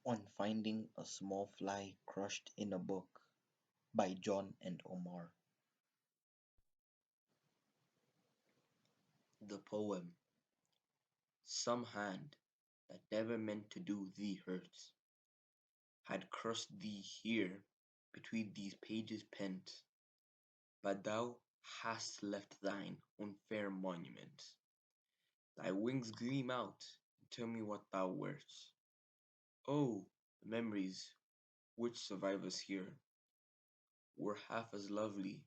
on finding a small fly crushed in a book by John and Omar. The poem, some hand that never meant to do thee hurt, had crushed thee here between these pages pent, but thou hast left thine own fair monument. Thy wings gleam out, and tell me what thou wert. Oh, the memories which survive us here were half as lovely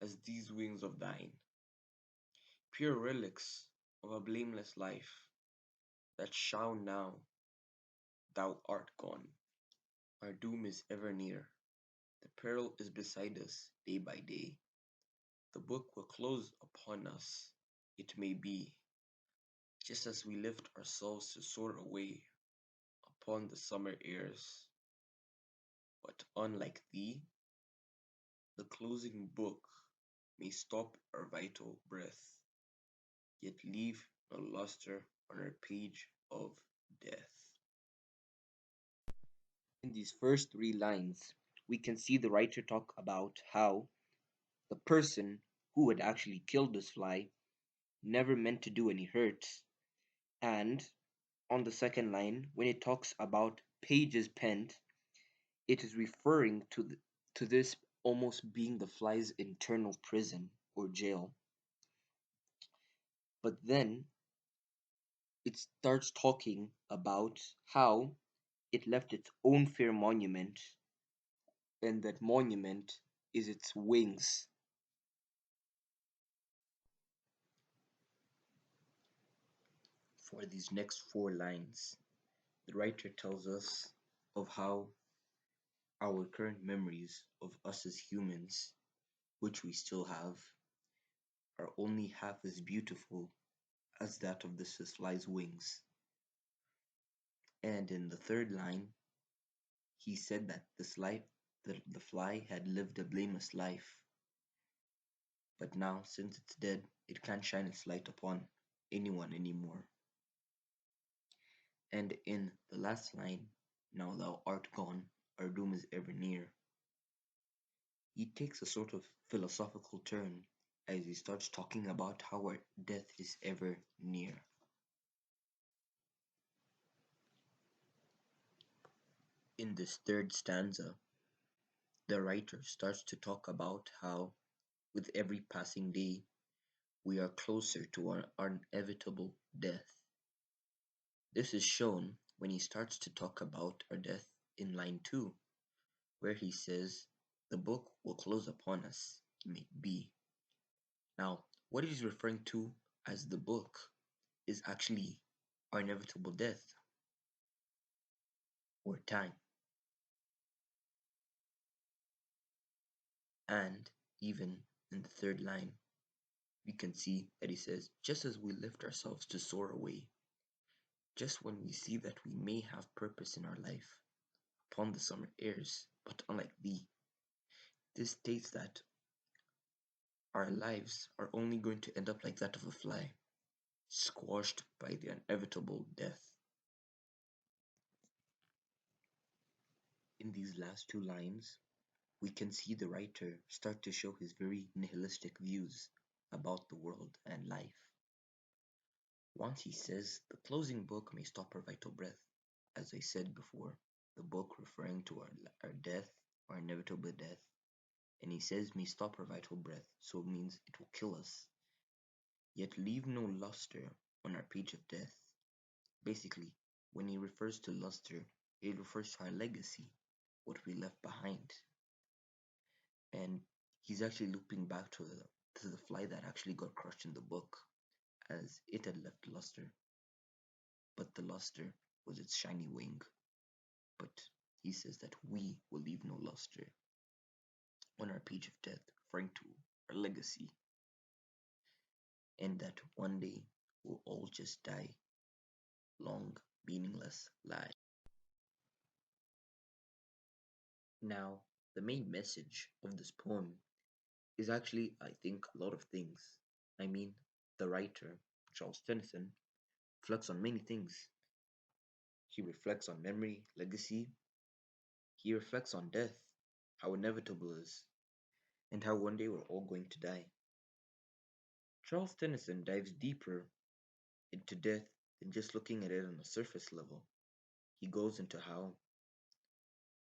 as these wings of thine, pure relics of a blameless life that shall now thou art gone. Our doom is ever near, the peril is beside us day by day. The book will close upon us, it may be, just as we lift ourselves to soar away upon the summer airs. But unlike thee, the closing book may stop our vital breath, yet leave no luster on our page of death. In these first three lines, we can see the writer talk about how the person who had actually killed this fly never meant to do any hurt. And on the second line, when it talks about pages penned, it is referring to this almost being the fly's internal prison or jail. But then it starts talking about how it left its own fair monument, and that monument is its wings. For these next four lines, the writer tells us of how our current memories of us as humans, which we still have, are only half as beautiful as that of this fly's wings. And in the third line, he said that the fly had lived a blameless life, but now, since it's dead, it can't shine its light upon anyone anymore. And in the last line, now thou art gone, our doom is ever near, he takes a sort of philosophical turn as he starts talking about how our death is ever near. In this third stanza, the writer starts to talk about how, with every passing day, we are closer to our inevitable death. This is shown when he starts to talk about our death in line 2, where he says, the book will close upon us, may be. Now, what he's referring to as the book is actually our inevitable death, or time. And even in the third line, we can see that he says, just as we lift ourselves to soar away, just when we see that we may have purpose in our life upon the summer airs, but unlike thee, this states that our lives are only going to end up like that of a fly, squashed by the inevitable death. In these last two lines, we can see the writer start to show his very nihilistic views about the world and life. Once he says the closing book may stop our vital breath, as I said before, the book referring to our death, our inevitable death, and he says may stop our vital breath, so it means it will kill us, yet leave no luster on our page of death. Basically, when he refers to luster, it refers to our legacy, what we left behind. And he's actually looping back to the fly that actually got crushed in the book, as it had left luster, but the luster was its shiny wing. But he says that we will leave no luster on our page of death, referring to our legacy, and that one day we'll all just die long, meaningless lives. Now, the main message of this poem is actually, I think, a lot of things. I mean, the writer, Charles Tennyson, reflects on many things. He reflects on memory, legacy. He reflects on death, how inevitable it is, and how one day we're all going to die. Charles Tennyson dives deeper into death than just looking at it on a surface level. He goes into how,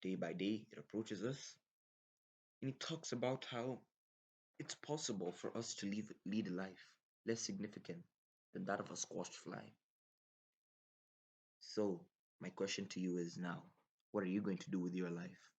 day by day, it approaches us, and he talks about how it's possible for us to lead a life less significant than that of a squashed fly. So, my question to you is now, what are you going to do with your life?